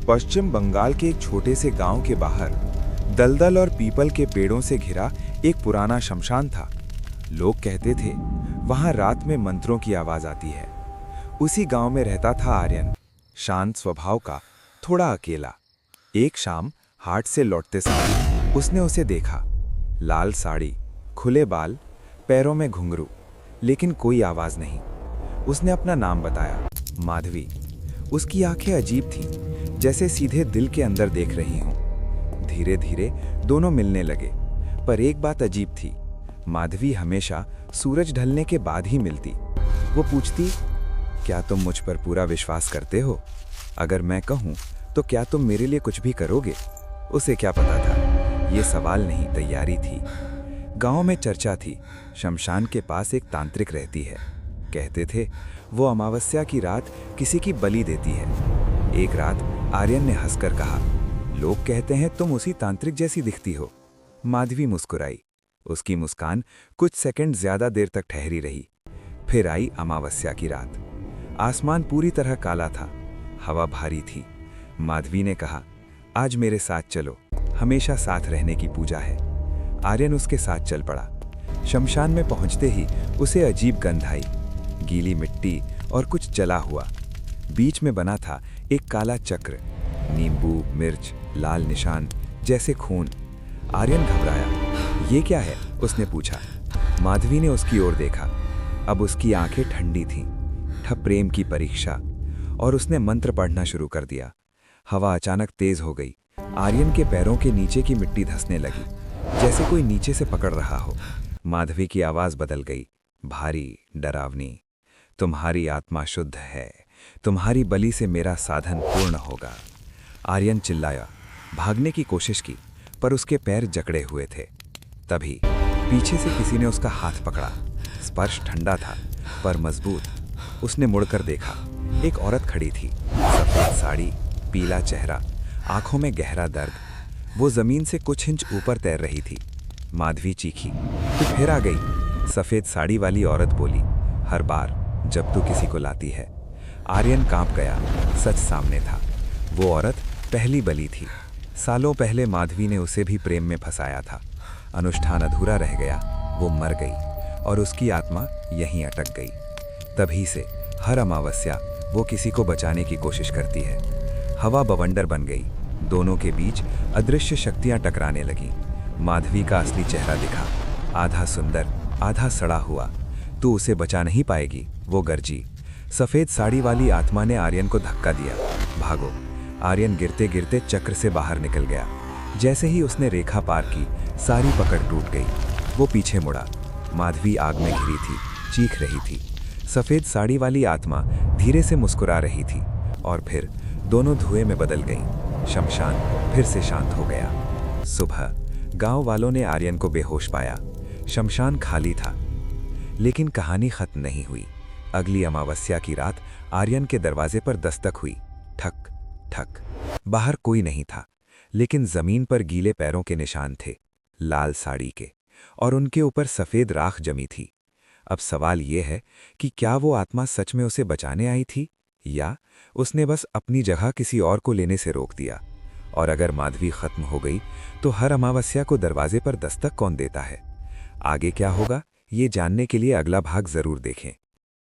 पश्चिम बंगाल के एक छोटे से गांव के बाहर दलदल और पीपल के पेड़ों से घिरा एक पुराना शमशान था। लोग कहते थे वहां रात में मंत्रों की आवाज आती है। उसी गांव में रहता था आर्यन, शांत स्वभाव का, थोड़ा अकेला। एक शाम हाट से लौटते समय उसने उसे देखा। लाल साड़ी, खुले बाल, पैरों में घुंघरू, लेकिन कोई आवाज नहीं। उसने अपना नाम बताया, माधवी। उसकी आंखें अजीब थीं, जैसे सीधे दिल के अंदर देख रही हों। धीरे धीरे दोनों मिलने लगे, पर एक बात अजीब थी। माधवी हमेशा सूरज ढलने के बाद ही मिलती। वो पूछती, क्या तुम मुझ पर पूरा विश्वास करते हो? अगर मैं कहूं तो क्या तुम मेरे लिए कुछ भी करोगे? उसे क्या पता था, ये सवाल नहीं, तैयारी थी। गांव में चर्चा थी, शमशान के पास एक तांत्रिक रहती है। कहते थे वो अमावस्या की रात किसी की बलि देती है। एक रात आर्यन ने हंसकर कहा, लोग कहते हैं तुम उसी तांत्रिक जैसी दिखती हो। माधवी मुस्कुराई। उसकी मुस्कान कुछ सेकंड ज्यादा देर तक ठहरी रही। फिर आई अमावस्या की रात। आसमान पूरी तरह काला था, हवा भारी थी। माधवी ने कहा, आज मेरे साथ चलो, हमेशा साथ रहने की पूजा है। आर्यन उसके साथ चल पड़ा। शमशान में पहुंचते ही उसे अजीब गंध आई, गीली मिट्टी और कुछ जला हुआ। बीच में बना था एक काला चक्र, नींबू, मिर्च, लाल निशान, जैसे खून। आर्यन घबराया। ये क्या है? उसने पूछा। माधवी ने उसकी ओर देखा। अब उसकी आंखें ठंडी थीं, ठप प्रेम की परीक्षा। और उसने मंत्र पढ़ना शुरू कर दिया। हवा अचानक तेज हो गई। आर्यन के पैरों के नीचे की मिट्टी धंसने लगी, जैसे कोई नीचे से पकड़ रहा हो। माधवी की आवाज बदल गई, भारी, डरावनी। तुम्हारी आत्मा शुद्ध है, तुम्हारी बलि से मेरा साधन पूर्ण होगा। आर्यन चिल्लाया, भागने की कोशिश की, पर उसके पैर जकड़े हुए थे। तभी पीछे से किसी ने उसका हाथ पकड़ा। स्पर्श ठंडा था, पर मजबूत। उसने मुड़कर देखा। एक औरत खड़ी थी, सफेद साड़ी, पीला चेहरा, आंखों में गहरा दर्द। वो जमीन से कुछ इंच ऊपर तैर रही थी। माधवी चीखी, तू फिर आ गई? सफेद साड़ी वाली औरत बोली, हर बार जब तू किसी को लाती है। आर्यन कांप गया। सच सामने था। वो औरत पहली बलि थी। सालों पहले माधवी ने उसे भी प्रेम में फंसाया था। अनुष्ठान अधूरा रह गया, वो मर गई और उसकी आत्मा यहीं अटक गई। तभी से हर अमावस्या वो किसी को बचाने की कोशिश करती है। हवा बवंडर बन गई। दोनों के बीच अदृश्य शक्तियां टकराने लगीं। माधवी का असली चेहरा दिखा, आधा सुंदर, आधा सड़ा हुआ। तू उसे बचा नहीं पाएगी, वो गरजी। सफेद साड़ी वाली आत्मा ने आर्यन को धक्का दिया, भागो। आर्यन गिरते गिरते चक्र से बाहर निकल गया। जैसे ही उसने रेखा पार की, सारी पकड़ टूट गई। वो पीछे मुड़ा। माधवी आग में घिरी थी, चीख रही थी। सफेद साड़ी वाली आत्मा धीरे से मुस्कुरा रही थी, और फिर दोनों धुएं में बदल गईं। शमशान फिर से शांत हो गया। सुबह गांव वालों ने आर्यन को बेहोश पाया। शमशान खाली था, लेकिन कहानी खत्म नहीं हुई। अगली अमावस्या की रात आर्यन के दरवाजे पर दस्तक हुई। ठक ठक। बाहर कोई नहीं था, लेकिन जमीन पर गीले पैरों के निशान थे, लाल साड़ी के, और उनके ऊपर सफेद राख जमी थी। अब सवाल यह है कि क्या वो आत्मा सच में उसे बचाने आई थी, या उसने बस अपनी जगह किसी और को लेने से रोक दिया? और अगर माधवी खत्म हो गई, तो हर अमावस्या को दरवाजे पर दस्तक कौन देता है? आगे क्या होगा, ये जानने के लिए अगला भाग जरूर देखें।